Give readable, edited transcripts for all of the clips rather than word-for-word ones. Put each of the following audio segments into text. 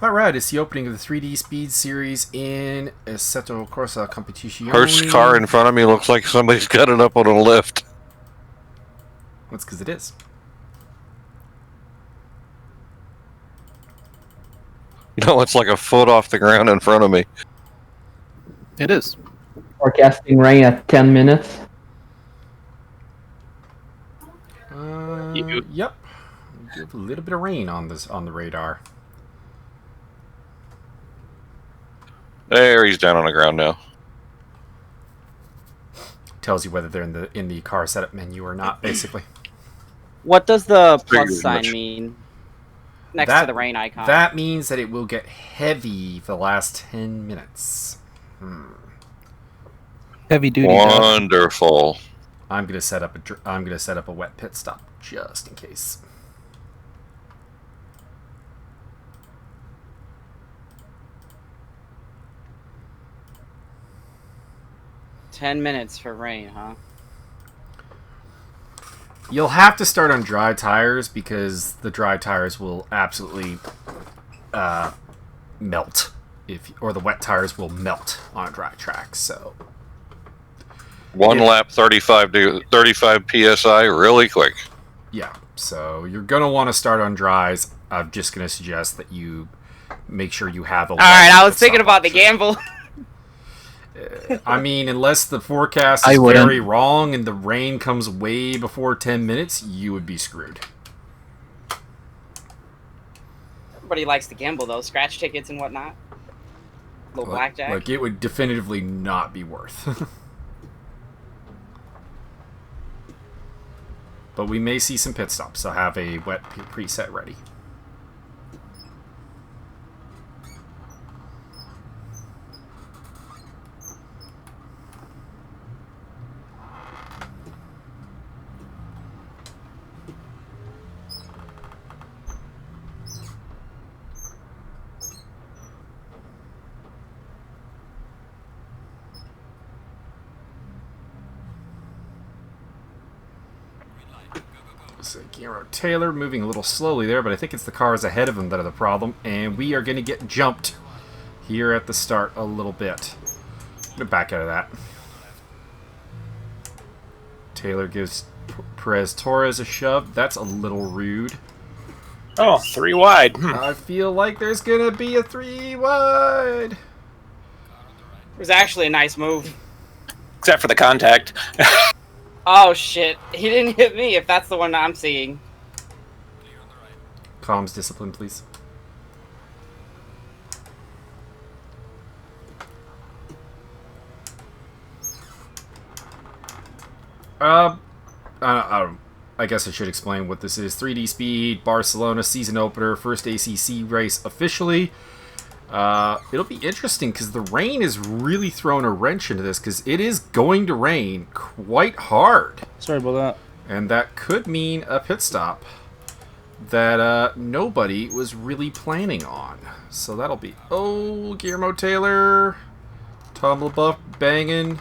Alright, it's the opening of the 3D Speed Series in Assetto Corsa Competizione. First car in front of me looks like somebody's got it up on a lift. That's because it is. No, it's like a foot off the ground in front of me. It is. Forecasting rain at 10 minutes. Yep. We do have a little bit of rain on the radar. There, he's down on the ground now. Tells you whether they're in the car setup menu or not, basically. What does the plus Figured sign much. mean next to the rain icon? That means that it will get heavy for the last 10 minutes. Heavy duty. Wonderful. I'm gonna set up a wet pit stop just in case. $10 for rain, huh? You'll have to start on dry tires because the dry tires will absolutely melt, or the wet tires will melt on a dry track. So One lap, 35 psi, really quick. yeah, so you're gonna want to start on dries. I'm just gonna suggest that you make sure you have a. All right, I was thinking about the gamble. I mean, unless the forecast is very wrong and the rain comes way before 10 minutes, you would be screwed. Everybody likes to gamble, though. Scratch tickets and whatnot. Little blackjack. Like, it would definitively not be worth. But we may see some pit stops, so have a wet preset ready. Guillermo Taylor moving a little slowly there, but I think it's the cars ahead of him that are the problem, and we are going to get jumped here at the start a little bit. I'm going to back out of that. Taylor gives Perez Torres a shove. That's a little rude. Oh, 3 wide. I feel like there's going to be a 3 wide. It was actually a nice move. Except for the contact. Oh, shit. He didn't hit me, if that's the one I'm seeing. Comms discipline, please. I guess I should explain what this is. 3D Speed, Barcelona, season opener, first ACC race officially. It'll be interesting because the rain is really throwing a wrench into this because it is going to rain quite hard. Sorry about that. And that could mean a pit stop that nobody was really planning on. So that'll be... Oh, Guillermo Taylor. Tom LaBeouf banging.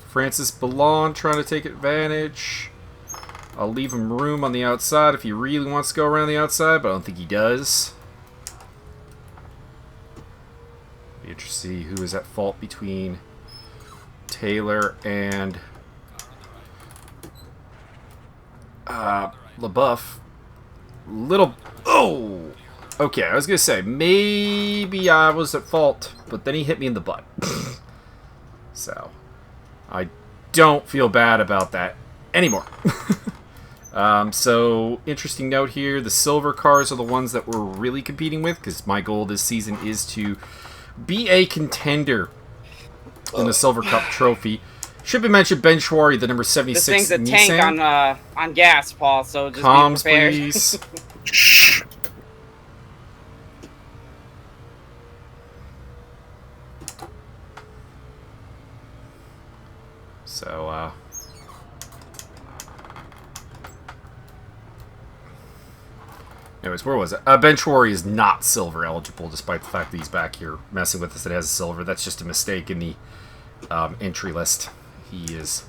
Francis Ballon trying to take advantage. I'll leave him room on the outside if he really wants to go around the outside, but I don't think he does. Be interested to see who is at fault between Taylor and LaBeouf. Little... Oh! Okay, I was going to say, maybe I was at fault, but then he hit me in the butt. So, I don't feel bad about that anymore. So, interesting note here, the silver cars are the ones that we're really competing with, because my goal this season is to be a contender in the Silver Cup trophy. Should be mentioned Ben Schwarry, the number 76 This thing's a Nissan. tank on gas, Paul, so just Comms, be prepared. please. So, anyways, where was it? Ben Schwarry is not silver eligible, despite the fact that he's back here messing with us. It has a silver. That's just a mistake in the entry list. He is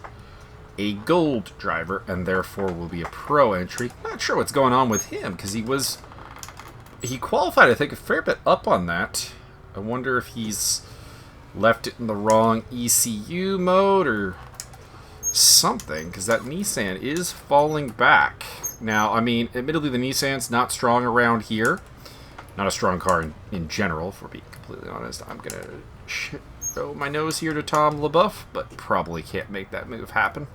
a gold driver, and therefore will be a pro entry. Not sure what's going on with him, because he was he qualified, I think, a fair bit up on that. I wonder if he's left it in the wrong ECU mode or something, because that Nissan is falling back. Now, I mean, admittedly, the Nissan's not strong around here. Not a strong car in general, if we're being completely honest. I'm going to show my nose here to Tom LaBeouf, but probably can't make that move happen.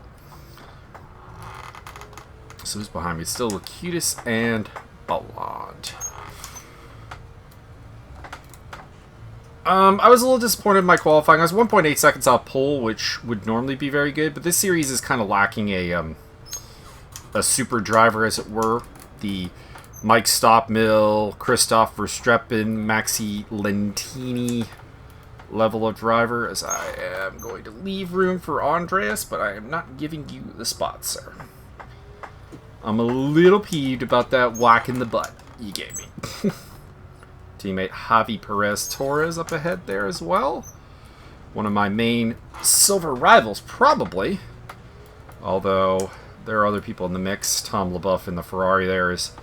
So who's behind me? It's still Locutus and Ballard. I was a little disappointed in my qualifying. I was 1.8 seconds off pole, which would normally be very good, but this series is kind of lacking a super driver, as it were. The Mike Stoppmill, Christoph Verstappen, Maxi Lentini level of driver, as I am going to leave room for Andreas, but I am not giving you the spot, sir. I'm a little peeved about that whack in the butt you gave me. Teammate Javi Perez Torres up ahead there as well. One of my main silver rivals, probably. Although there are other people in the mix. Tom LaBeouf in the Ferrari there is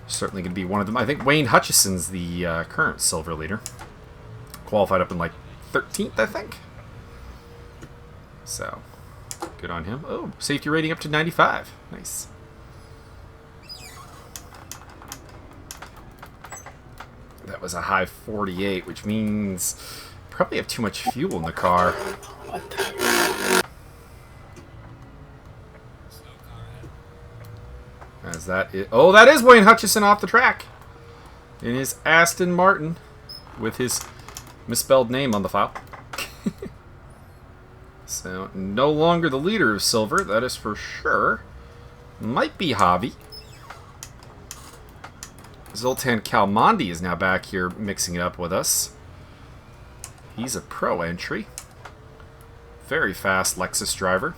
certainly going to be one of them. I think Wayne Hutchison's the current silver leader. Qualified up in like 13th, I think. So, good on him. Oh, safety rating up to 95. Nice. That was a high 48, which means probably have too much fuel in the car. As that is, oh, that is Wayne Hutchison off the track in his Aston Martin with his misspelled name on the file. So no longer the leader of silver, that is for sure. Might be Javi. Zoltan Kalmandi is now back here mixing it up with us. He's a pro entry. Very fast Lexus driver.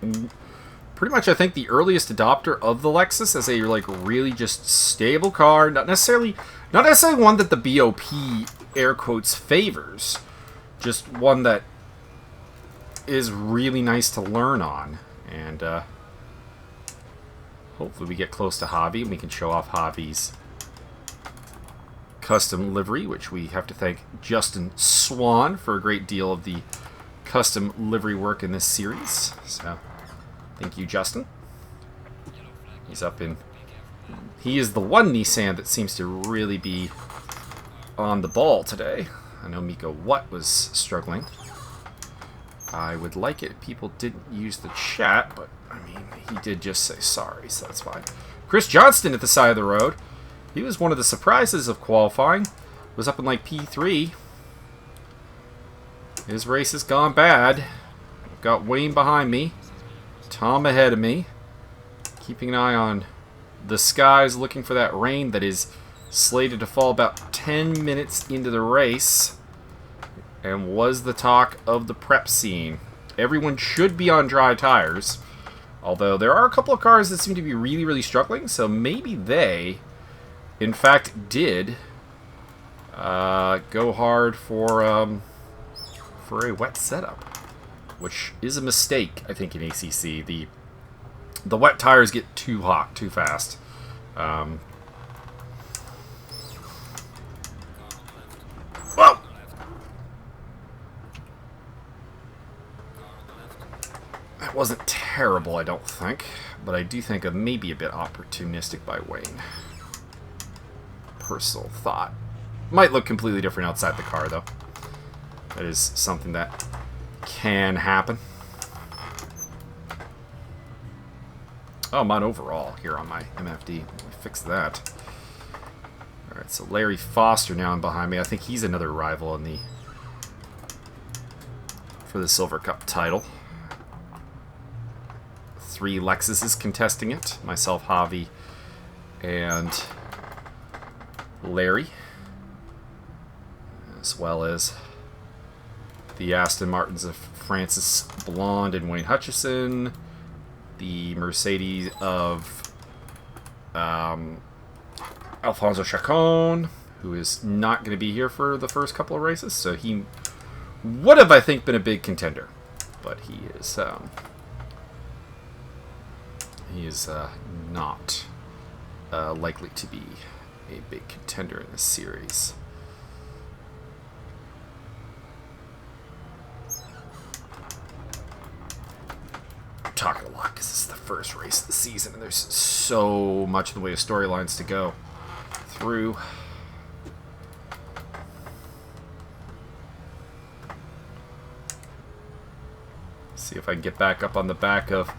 Pretty much, I think, the earliest adopter of the Lexus as a like really just stable car. Not necessarily one that the BOP air quotes favors. Just one that is really nice to learn on. And hopefully we get close to Javi and we can show off Javi's custom livery, which we have to thank Justin Swan for a great deal of the custom livery work in this series. So, thank you, Justin. He's up in... He is the one Nissan that seems to really be on the ball today. I know Miko Watt was struggling. I would like it if people didn't use the chat, but, I mean, he did just say sorry, so that's fine. Chris Johnston at the side of the road. He was one of the surprises of qualifying. Was up in, like, P3. His race has gone bad. I've got Wayne behind me. Tom ahead of me. Keeping an eye on the skies, looking for that rain that is slated to fall about 10 minutes into the race. And was the talk of the prep scene. Everyone should be on dry tires. Although there are a couple of cars that seem to be really, really struggling. So maybe they, in fact, did go hard for a wet setup. Which is a mistake, I think, in ACC. The wet tires get too hot too fast. Whoa! That wasn't terrible, I don't think. But I do think maybe a bit opportunistic by Wayne. Personal thought. Might look completely different outside the car, though. That is something that can happen. Oh, I'm on overall here on my MFD. Let me fix that. Alright, so Larry Foster now behind me. I think he's another rival in for the Silver Cup title. 3 Lexuses contesting it. Myself, Javi, and Larry. As well as the Aston Martins of Francis Blonde and Wayne Hutchison. The Mercedes of Alfonso Chacon, who is not going to be here for the first couple of races. So he would have, I think, been a big contender. But he is not. likely to be a big contender in this series. I'm talking a lot because this is the first race of the season, and there's so much in the way of storylines to go through. See if I can get back up on the back of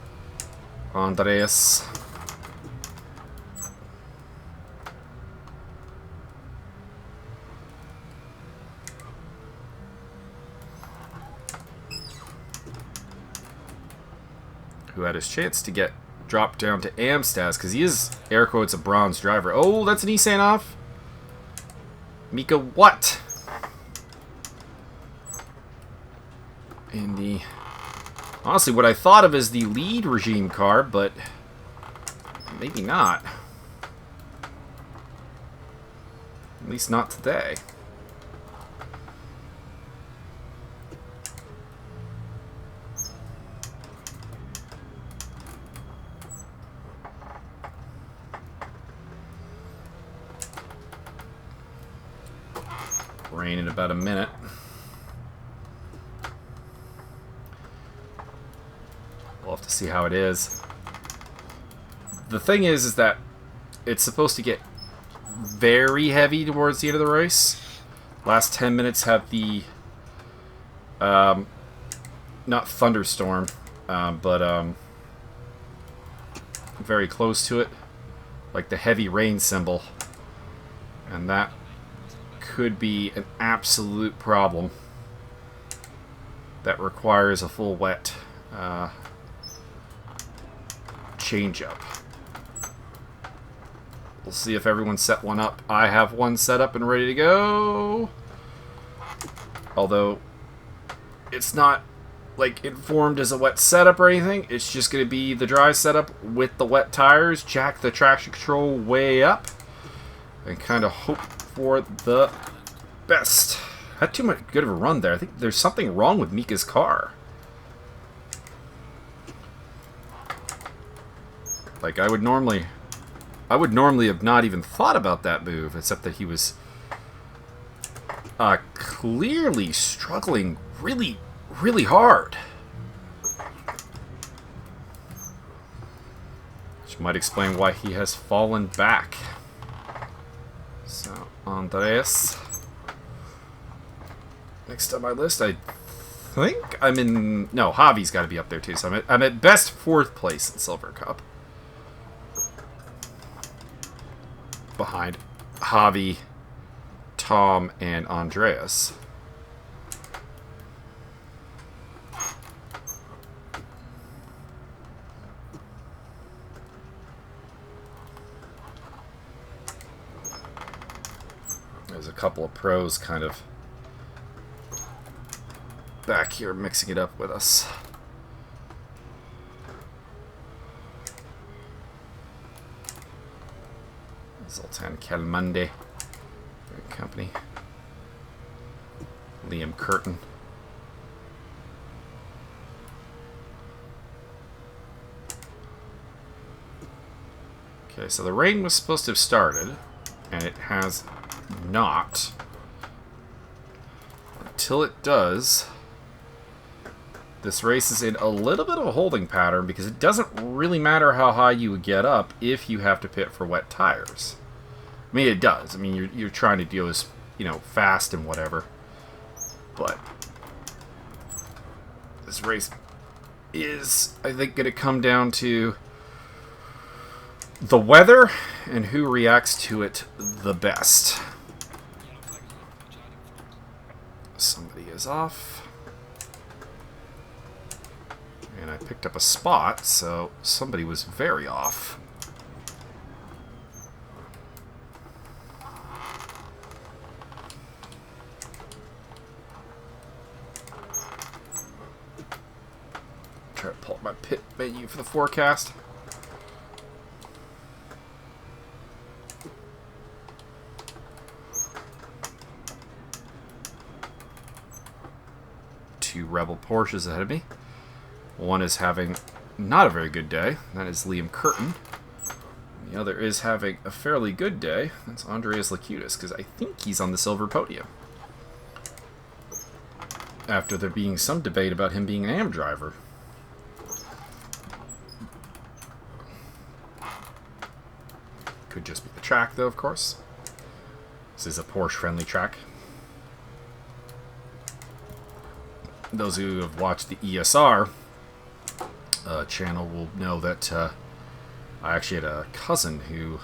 Andreas. Who had his chance to get dropped down to Amstas, because he is, air quotes, a bronze driver. Oh, that's an Nissan off. Mika, what? In the... Honestly, what I thought of as the lead regime car, but maybe not. At least not today. Rain in about a minute. We'll have to see how it is. The thing is that it's supposed to get very heavy towards the end of the race. Last 10 minutes have the not thunderstorm, but very close to it, like the heavy rain symbol, and that could be an absolute problem that requires a full wet change up. We'll see if everyone's set one up. I have one set up and ready to go. Although it's not like informed as a wet setup or anything. It's just going to be the dry setup with the wet tires. Jack the traction control way up and kind of hope for the best. Had too much good of a run there. I think there's something wrong with Mika's car. Like, I would normally have not even thought about that move, except that he was clearly struggling really, really hard. Which might explain why he has fallen back. So, Andreas. Next on my list, I think I'm in... No, Javi's got to be up there too, so I'm at best 4th place in Silver Cup. Behind Javi, Tom, and Andreas. There's a couple of pros kind of back here mixing it up with us. Zoltan Kelmande company. Liam Curtin. Okay, so the rain was supposed to have started, and it has not. Until it does, this race is in a little bit of a holding pattern because it doesn't really matter how high you would get up if you have to pit for wet tires. I mean, it does. I mean, you're trying to deal as, you know, fast and whatever. But this race is, I think, going to come down to the weather and who reacts to it the best. Somebody is off. And I picked up a spot, so somebody was very off. Try to pull up my pit menu for the forecast. Two Rebel Porsches ahead of me. One is having not a very good day. That is Liam Curtin. The Another is having a fairly good day. That's Andreas Lacutis, because I think he's on the silver podium. After there being some debate about him being an AM driver. Could just be the track, though, of course. This is a Porsche-friendly track. Those who have watched the ESR channel will know that I actually had a cousin who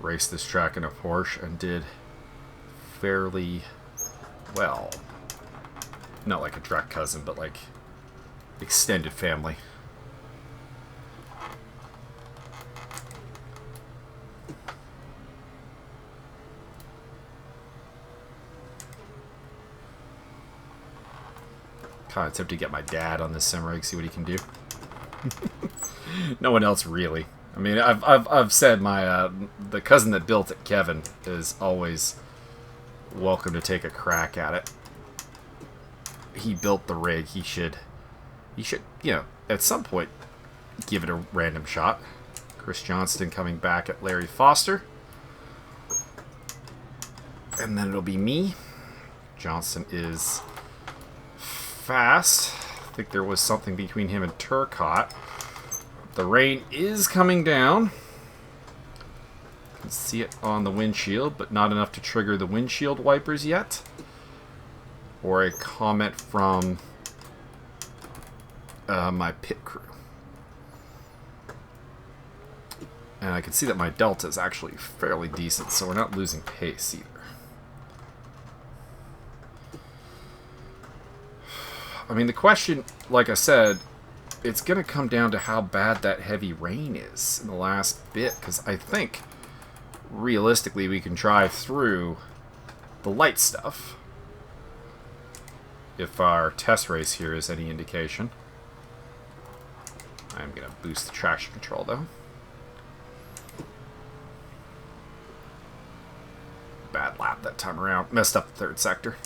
raced this track in a Porsche and did fairly well. Not like a track cousin, but like extended family. Kind of tempted to get my dad on this sim rig, see what he can do. No one else really. I mean, I've said my the cousin that built it, Kevin, is always welcome to take a crack at it. He built the rig. He should, you know, at some point give it a random shot. Chris Johnston coming back at Larry Foster, and then it'll be me. Johnston is fast. I think there was something between him and Turcotte. The rain is coming down. You can see it on the windshield, but not enough to trigger the windshield wipers yet. Or a comment from my pit crew. And I can see that my delta is actually fairly decent, so we're not losing pace either. I mean, the question, like I said, it's going to come down to how bad that heavy rain is in the last bit, because I think, realistically, we can drive through the light stuff. If our test race here is any indication. I'm going to boost the traction control, though. Bad lap that time around. Messed up the third sector.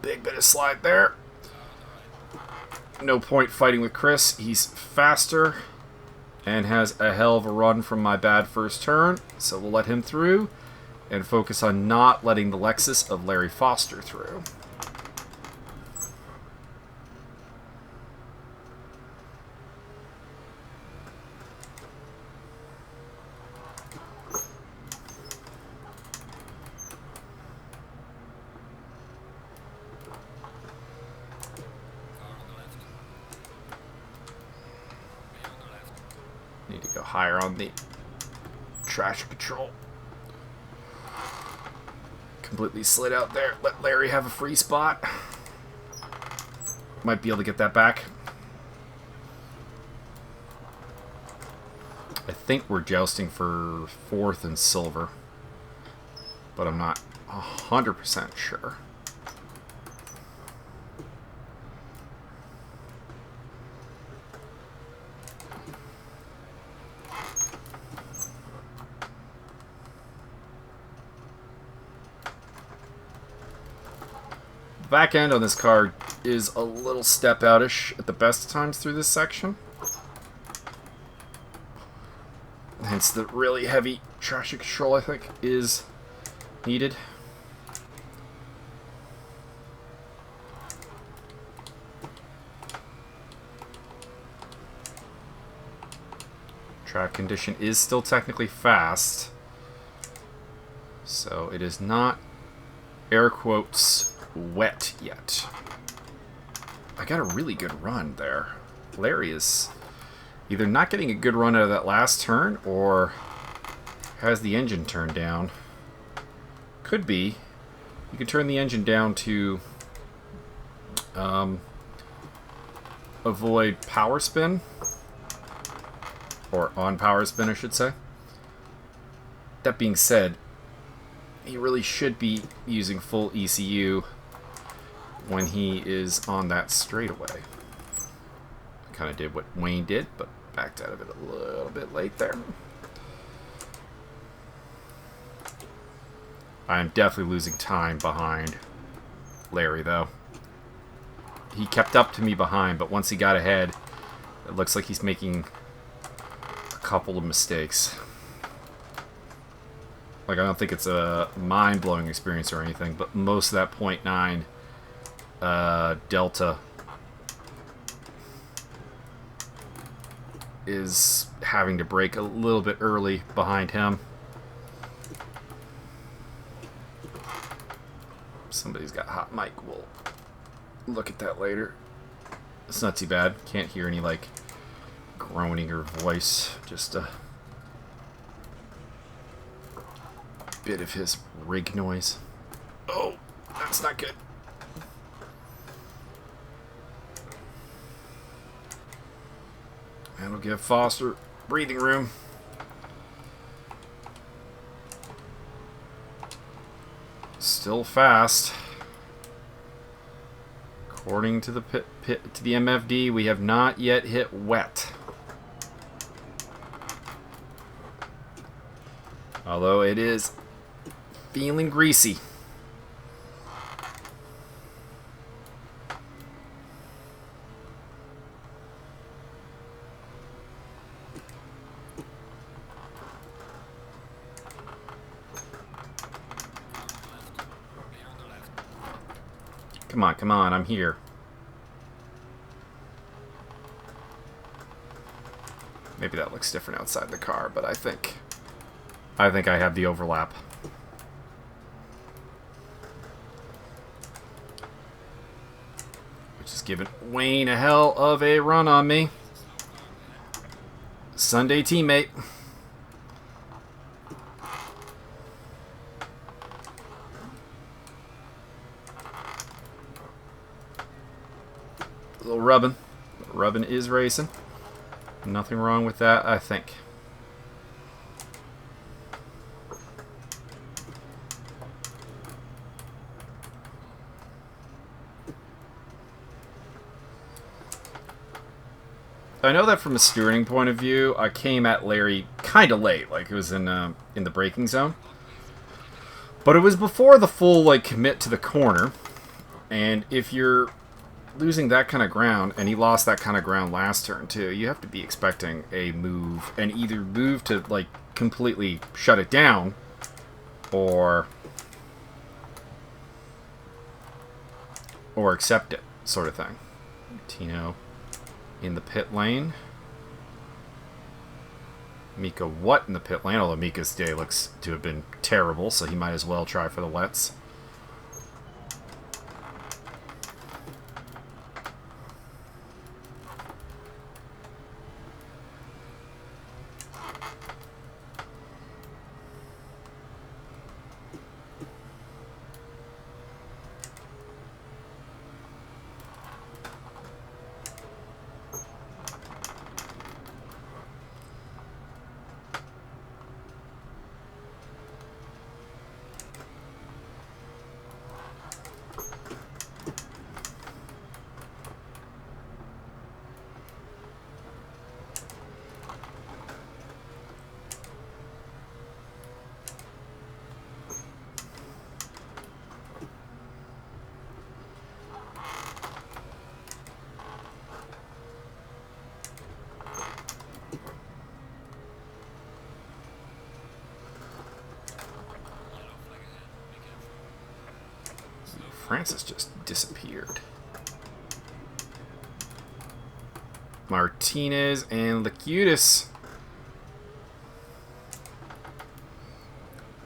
Big bit of slide there. No point fighting with Chris. He's faster and has a hell of a run from my bad first turn. So we'll let him through and focus on not letting the Lexus of Larry Foster through. Need to go higher on the traction control. Completely slid out there. Let Larry have a free spot. Might be able to get that back. I think we're jousting for 4th and silver, but I'm not 100% sure. Back end on this car is a little step outish at the best of times through this section. Hence the really heavy traction control, I think, is needed. Track condition is still technically fast, so it is not, air quotes, wet yet. I got a really good run there. Larry is either not getting a good run out of that last turn or has the engine turned down. Could be. You can turn the engine down to avoid power spin, or on power spin I should say. That being said, he really should be using full ECU when he is on that straightaway. Kind of did what Wayne did, but backed out of it a little bit late there. I am definitely losing time behind Larry, though. He kept up to me behind, but once he got ahead, it looks like he's making a couple of mistakes. Like, I don't think it's a mind-blowing experience or anything, but most of that .9 delta is having to brake a little bit early behind him. Somebody's got hot mic. We'll look at that later. It's not too bad. Can't hear any, like, groaning or voice. Just a bit of his rig noise. Oh, that's not good. That'll give Foster breathing room. Still fast. According to the to the MFD, we have not yet hit wet. Although it is feeling greasy. Come on, I'm here. Maybe that looks different outside the car, but I think I have the overlap. Which is giving Wayne a hell of a run on me. Sunday teammate. A little rubbing. Rubbing is racing. Nothing wrong with that, I think. I know that from a steering point of view, I came at Larry kind of late, like it was in the braking zone. But it was before the full like commit to the corner, and if you're losing that kind of ground, and he lost that kind of ground last turn too, you have to be expecting a move, and either move to like completely shut it down, or accept it, sort of thing. Tino in the pit lane. Mika What in the pit lane, although Mika's day looks to have been terrible, so he might as well try for the wets. Francis just disappeared. Martinez and Lacutis.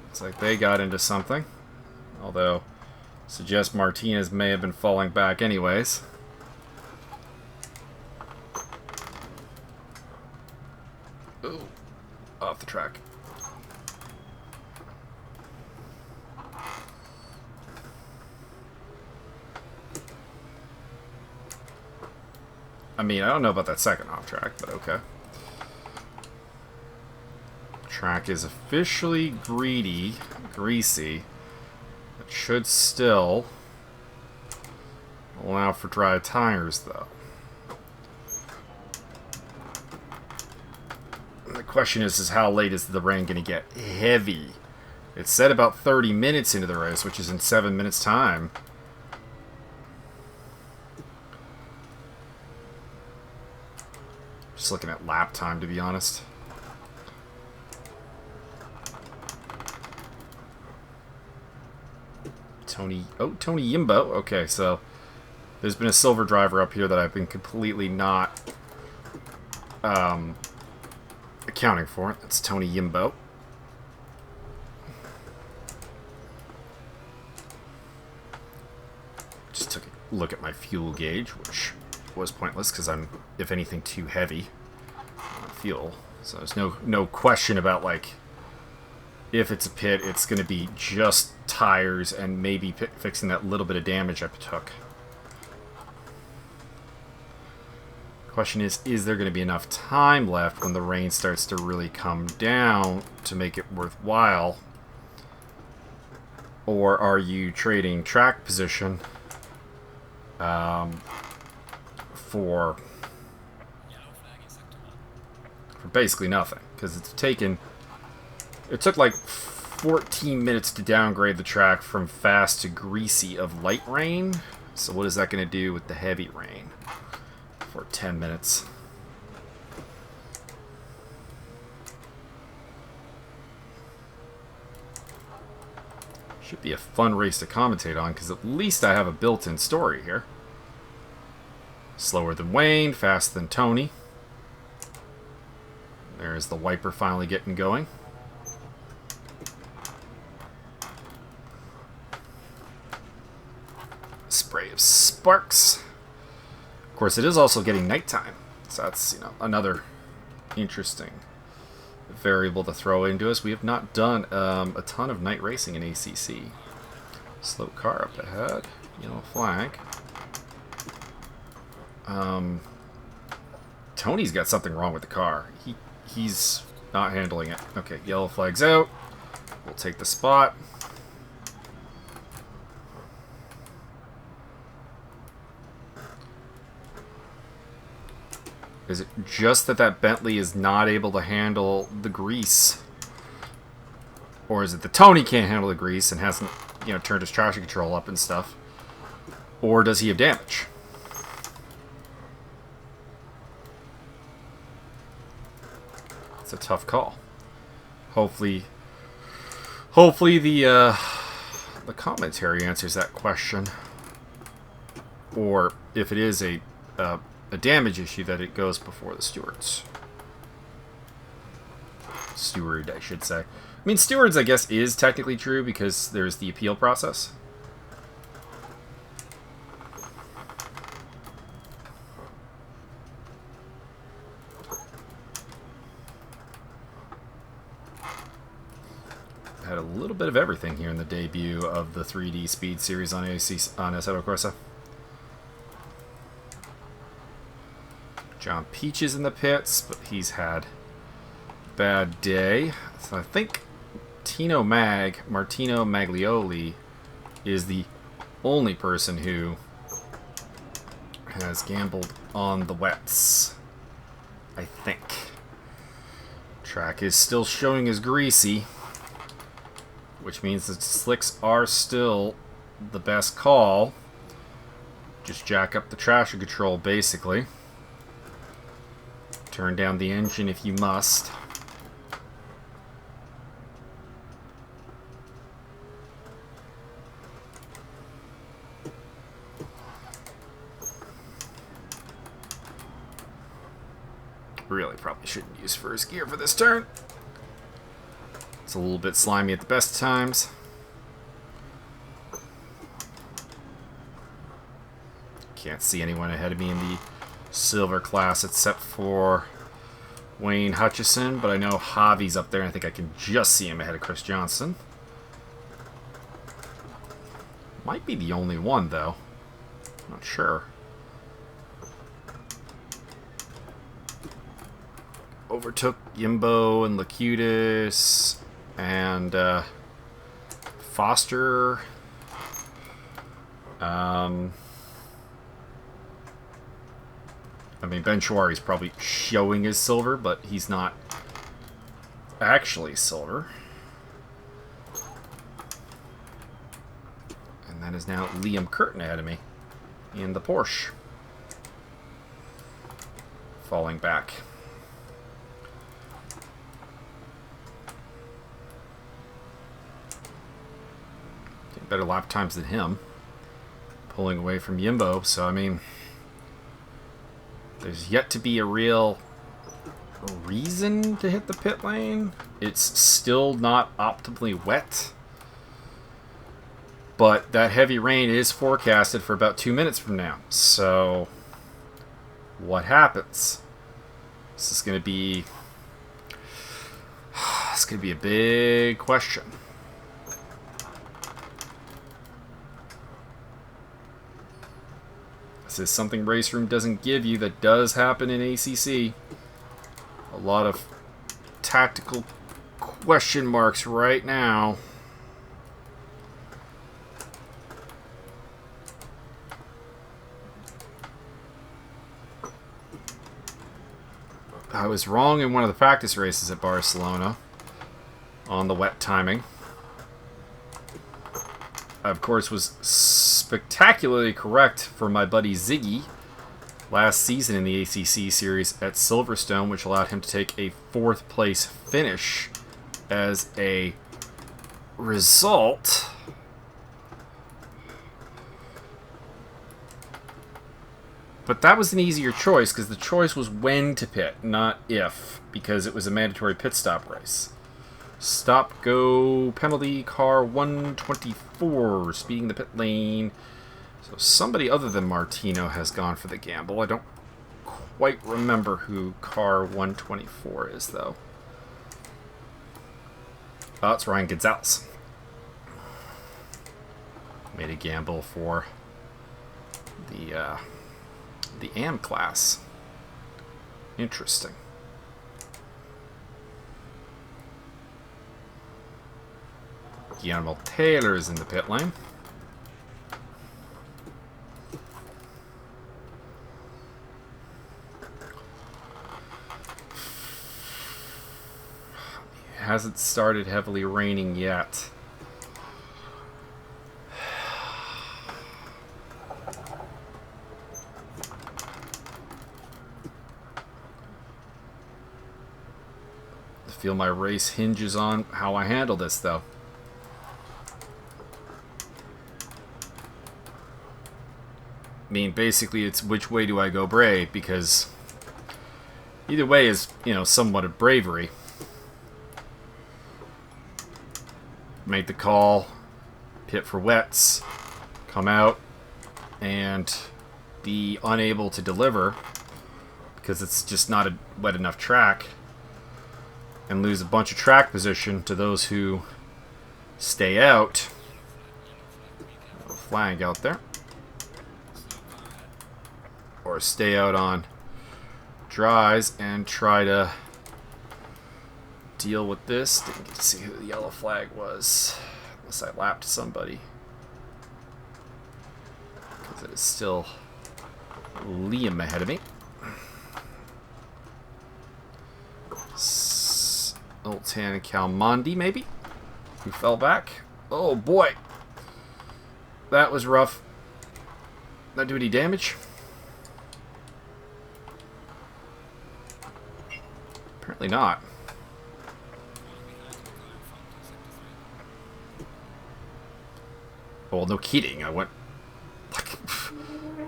Looks like they got into something. Although, suggest Martinez may have been falling back anyways. Ooh, off the track. I mean, I don't know about that second off track, but okay. Track is officially greasy. It should still allow for dry tires, though. The question is how late is the rain going to get heavy? It said about 30 minutes into the race, which is in 7 minutes' time. Just looking at lap time, to be honest. Tony Yimbo. Okay, so there's been a silver driver up here that I've been completely not accounting for. That's Tony Yimbo. Just took a look at my fuel gauge, which was pointless because I'm, if anything, too heavy on fuel. So there's no question about, like, if it's a pit, it's going to be just tires and maybe fixing that little bit of damage I took. Question is there going to be enough time left when the rain starts to really come down to make it worthwhile? Or are you trading track position for basically nothing? Because it took like 14 minutes to downgrade the track from fast to greasy of light rain. So what is that going to do with the heavy rain for 10 minutes? Should be a fun race to commentate on, because at least I have a built-in story here. Slower than Wayne, faster than Tony. There's the wiper finally getting going. Spray of sparks. Of course, it is also getting nighttime, so that's, you know, another interesting variable to throw into us. We have not done a ton of night racing in ACC. Slow car up ahead. Yellow flag. Tony's got something wrong with the car. He's not handling it. Okay, yellow flag's out. We'll take the spot. Is it just that Bentley is not able to handle the grease? Or is it that Tony can't handle the grease and hasn't, you know, turned his traction control up and stuff? Or does he have damage? It's a tough call. Hopefully the commentary answers that question. Or if it is a damage issue, that it goes before the stewards. Steward, I should say. I mean, stewards, I guess, is technically true because there's the appeal process. Had a little bit of everything here in the debut of the 3D Speed Series on Assetto Corsa. John Peach is in the pits, but he's had a bad day. So I think Martino Maglioli is the only person who has gambled on the wets. I think. Track is still showing as greasy, which means that slicks are still the best call. Just jack up the traction control, basically. Turn down the engine if you must. Really probably shouldn't use first gear for this turn. It's a little bit slimy at the best of times. Can't see anyone ahead of me in the silver class except for Wayne Hutchison, but I know Javi's up there and I think I can just see him ahead of Chris Johnson. Might be the only one though. Not sure. Overtook Yimbo and Locutus and Foster. I mean, Ben Chouari's probably showing as silver, but he's not actually silver. That is now Liam Curtin ahead of me in the Porsche. Falling back. Getting better lap times than him. Pulling away from Yimbo, so I mean, there's yet to be a real reason to hit the pit lane. It's still not optimally wet. But that heavy rain is forecasted for about 2 minutes from now. So, what happens? This is going to be... It's going to be a big question. This is something Race Room doesn't give you that does happen in ACC. A lot of tactical question marks right now. I was wrong in one of the practice races at Barcelona on the wet timing. I, of course, was spectacularly correct for my buddy Ziggy last season in the ACC series at Silverstone, which allowed him to take a 4th place finish as a result. But that was an easier choice because the choice was when to pit, not if, because it was a mandatory pit stop race. Stop, go, penalty, car 124, speeding the pit lane. So somebody other than Martino has gone for the gamble. I don't quite remember who car 124 is, though. Oh, it's Ryan Gonzalez. Made a gamble for the AM class. Interesting. Guillermo Taylor is in the pit lane. It hasn't started heavily raining yet. I feel my race hinges on how I handle this, though. I mean, basically, it's which way do I go brave, because either way is, you know, somewhat of bravery. Make the call, pit for wets, come out, and be unable to deliver because it's just not a wet enough track, and lose a bunch of track position to those who stay out. Flag out there. Or stay out on dries and try to deal with this. Didn't get to see who the yellow flag was, unless I lapped somebody. Because it is still Liam ahead of me. Oltan Calmondi, maybe? Who fell back? Oh boy! That was rough. Not do any damage? Apparently not. Well, no kidding. I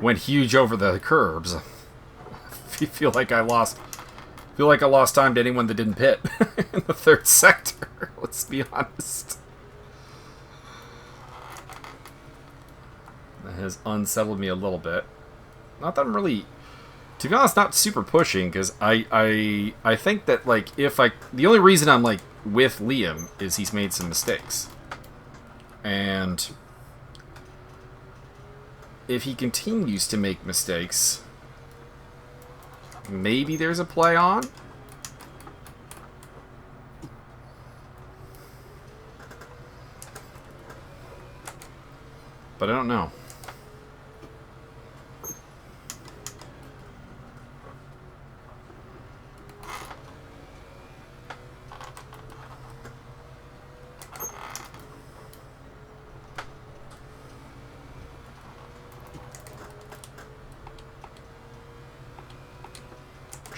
went huge over the curbs. Feel like I lost time to anyone that didn't pit in the third sector. Let's be honest. That has unsettled me a little bit. Not that I'm really, to be honest, not super pushing, because I think that, like, the only reason I'm, like, with Liam is he's made some mistakes. And if he continues to make mistakes, maybe there's a play on. But I don't know.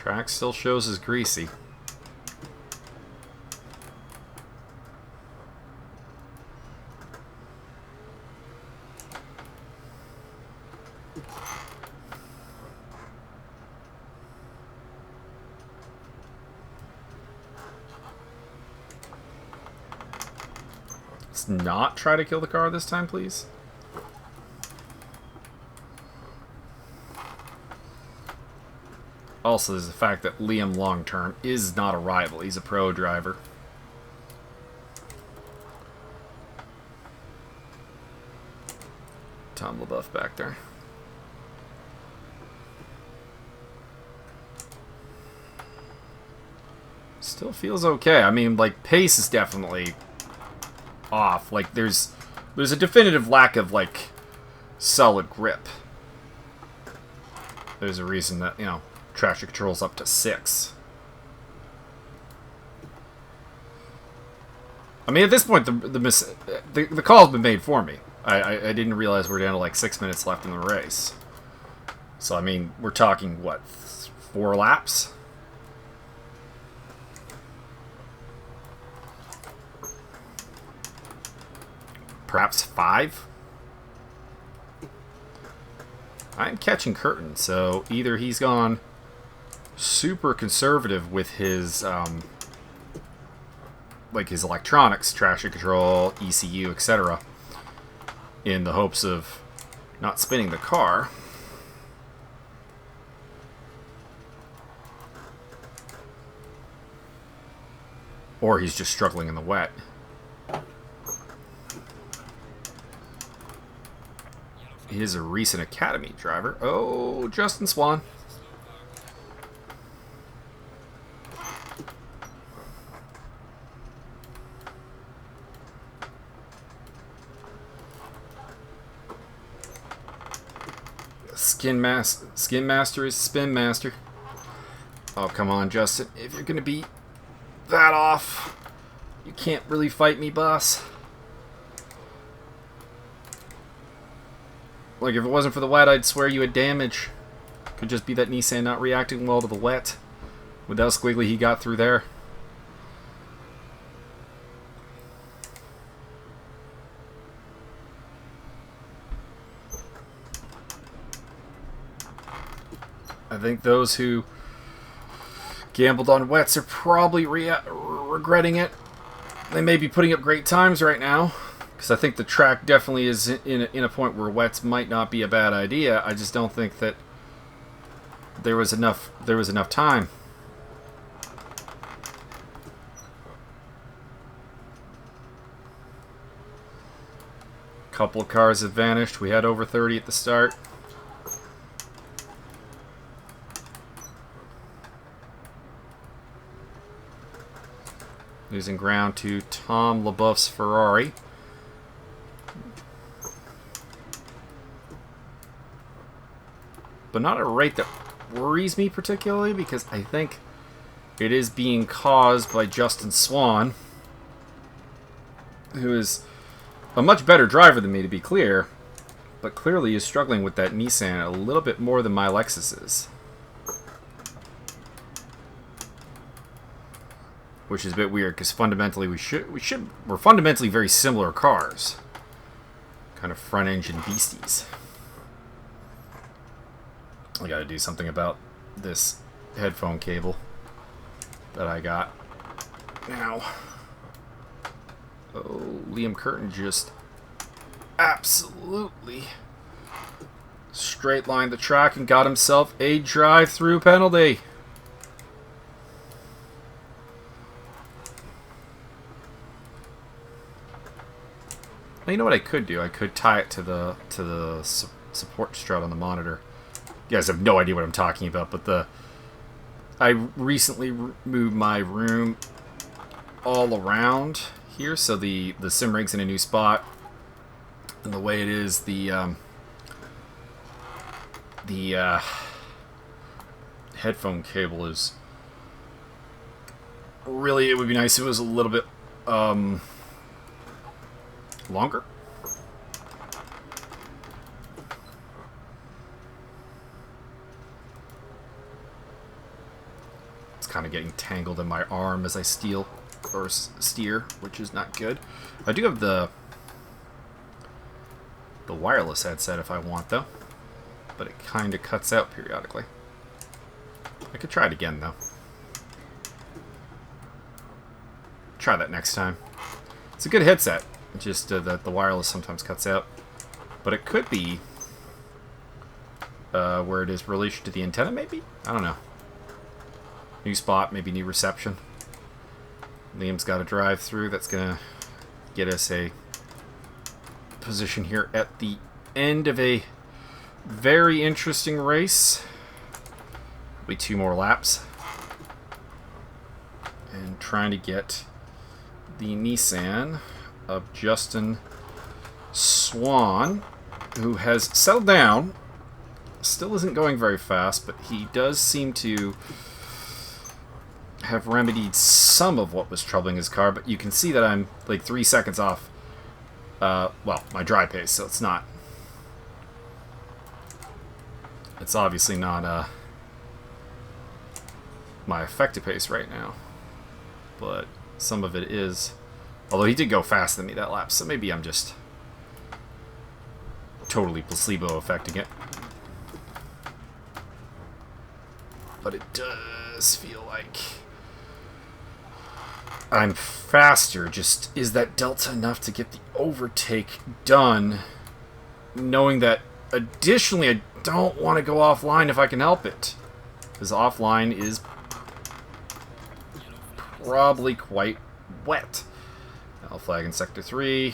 Track still shows as greasy. Let's not try to kill the car this time, please. Also, there's the fact that Liam long-term is not a rival. He's a pro driver. Tom LaBeouf back there. Still feels okay. I mean, like, pace is definitely off. Like, there's a definitive lack of, like, solid grip. There's a reason that, you know, traction control's up to 6. I mean, at this point, the call's been made for me. I didn't realize we're down to like 6 minutes left in the race. So, I mean, we're talking, what, 4 laps? Perhaps 5? I'm catching curtain, so either he's gone super conservative with his like his electronics, traction control, ECU, etc., in the hopes of not spinning the car. Or he's just struggling in the wet. He is a recent academy driver. Oh, Justin Swan. Skin Master is Spin Master. Oh, come on, Justin. If you're going to be that off, you can't really fight me, boss. Like, if it wasn't for the wet, I'd swear you had damage. Could just be that Nissan not reacting well to the wet. With how squiggly he got through there. I think those who gambled on wets are probably regretting it. They may be putting up great times right now, because I think the track definitely is in a point where wets might not be a bad idea. I just don't think that there was enough time. A couple of cars have vanished. We had over 30 at the start. Losing ground to Tom LaBeouf's Ferrari. But not at a rate that worries me particularly, because I think it is being caused by Justin Swan, who is a much better driver than me, to be clear, but clearly is struggling with that Nissan a little bit more than my Lexus is. Which is a bit weird, because fundamentally we're fundamentally very similar cars. Kind of front engine beasties. I gotta do something about this headphone cable that I got now. Oh, Liam Curtin just absolutely straight lined the track and got himself a drive-through penalty. Now, you know what I could do? I could tie it to the support strut on the monitor. You guys have no idea what I'm talking about, but I recently moved my room all around here, so the sim rig's in a new spot, and the way it is, the headphone cable is really, it would be nice if it was a little bit longer. kind of getting tangled in my arm as I steer, which is not good. I do have the wireless headset if I want, though. But it kind of cuts out periodically. I could try it again, though. Try that next time. It's a good headset. Just that the wireless sometimes cuts out. But it could be where it is relation to the antenna, maybe? I don't know. New spot, maybe new reception. Liam's got a drive through that's going to get us a position here at the end of a very interesting race. Will be 2 more laps. And trying to get the Nissan of Justin Swan, who has settled down. Still isn't going very fast, but he does seem to have remedied some of what was troubling his car. But you can see that I'm like 3 seconds off, well, my dry pace, so it's not... It's obviously not my effective pace right now. But some of it is. Although he did go faster than me that lap, so maybe I'm just totally placebo affecting it. But it does feel like I'm faster. Just, is that delta enough to get the overtake done, knowing that additionally I don't want to go offline if I can help it, because offline is probably quite wet. I'll flag in sector 3.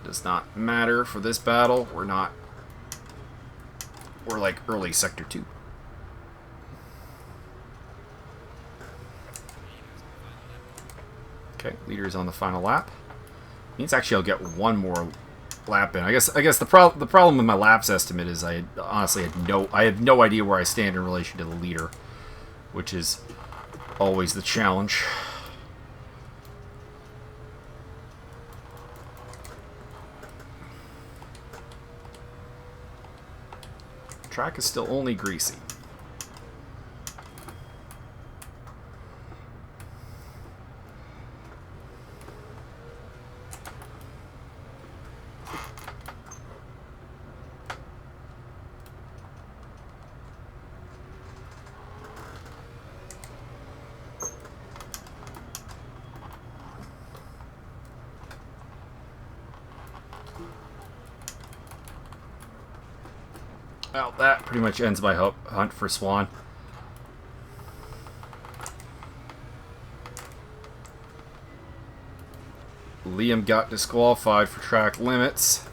Does not matter for this battle. We're like early sector 2. Okay, leader is on the final lap. Means actually I'll get 1 more lap in. I guess the problem with my laps estimate is I honestly have no idea where I stand in relation to the leader, which is always the challenge. Track is still only greasy. Well, that pretty much ends my hunt for Swan. Liam got disqualified for track limits.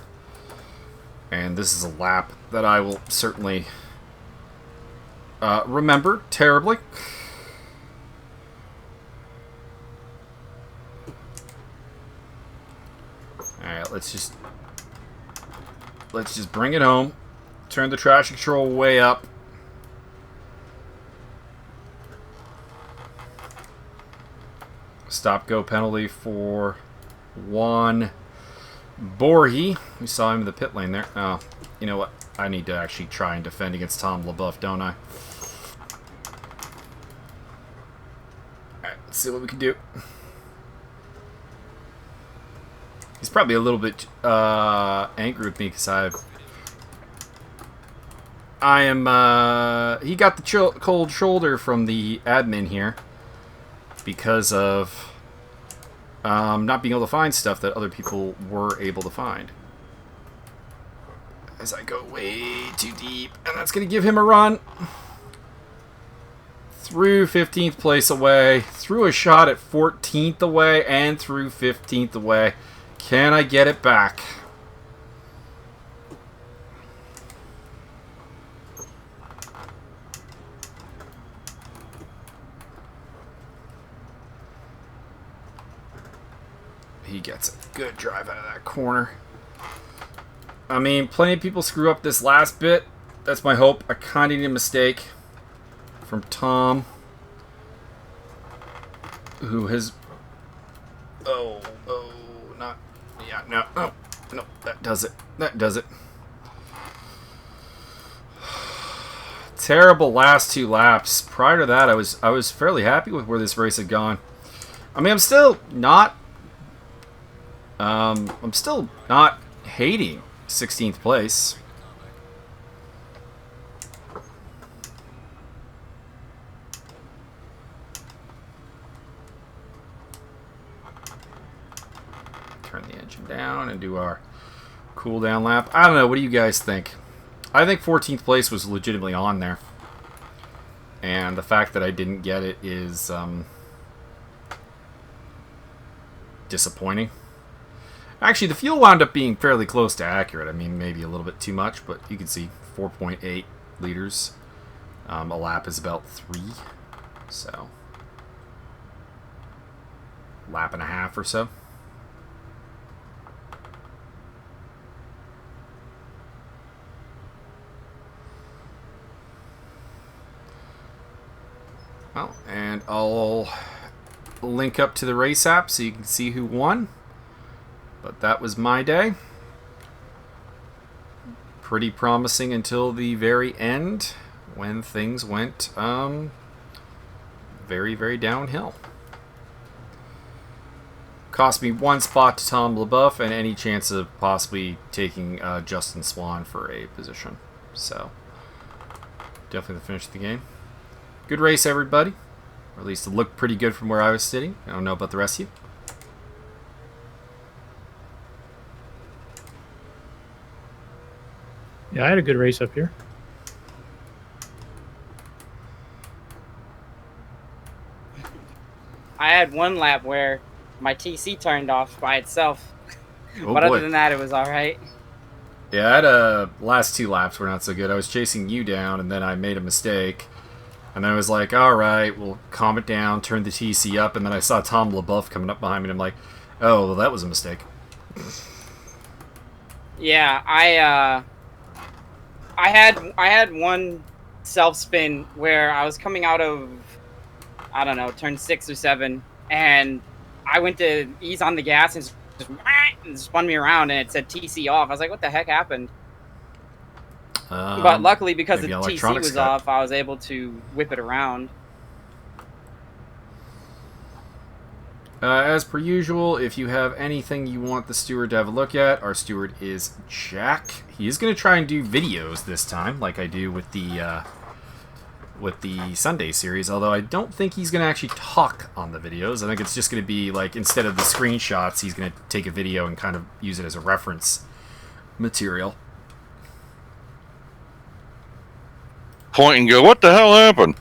And this is a lap that I will certainly remember terribly. Alright, let's just bring it home. Turn the traction control way up. Stop-go penalty for Juan Borgi. We saw him in the pit lane there. Oh, you know what? I need to actually try and defend against Tom LaBeouf, don't I? Alright, let's see what we can do. He's probably a little bit angry with me because he got the cold shoulder from the admin here because of not being able to find stuff that other people were able to find. As I go way too deep, and that's going to give him a run. Through 15th place away, through a shot at 14th away, and through 15th away. Can I get it back? He gets a good drive out of that corner. I mean, plenty of people screw up this last bit. That's my hope. I kind of need a mistake from Tom, who has... No, that does it. That does it. terrible last 2 laps. Prior to that, I was fairly happy with where this race had gone. I mean, I'm still not hating 16th place. Turn the engine down and do our cool down lap. I don't know. What do you guys think? I think 14th place was legitimately on there. And the fact that I didn't get it is disappointing. Actually, the fuel wound up being fairly close to accurate. I mean, maybe a little bit too much, but you can see 4.8 liters. A lap is about 3. So, lap and a half or so. Well, and I'll link up to the race app so you can see who won. But that was my day. Pretty promising until the very end when things went very, very downhill. Cost me 1 spot to Tom LaBeouf and any chance of possibly taking Justin Swan for a position. So, definitely finished the game. Good race, everybody. Or at least it looked pretty good from where I was sitting. I don't know about the rest of you. Yeah, I had a good race up here. I had one lap where my TC turned off by itself. Oh, But boy. other than that, it was alright. Yeah, I had last 2 laps were not so good. I was chasing you down, and then I made a mistake. And I was like, all right, we'll calm it down, turn the TC up, and then I saw Tom LaBeouf coming up behind me, and I'm like, oh, well, that was a mistake. Yeah, I had one self spin where I was coming out of, I don't know, turn 6 or 7, and I went to ease on the gas and just spun me around, and it said TC off. I was like, what the heck happened? But luckily, because the maybe TC electronics was cut. off, I was able to whip it around. As per usual, if you have anything you want the steward to have a look at, our steward is Jack. He is going to try and do videos this time, like I do with the Sunday series, although I don't think he's going to actually talk on the videos. I think it's just going to be, like, instead of the screenshots, he's going to take a video and kind of use it as a reference material. Point and go, what the hell happened?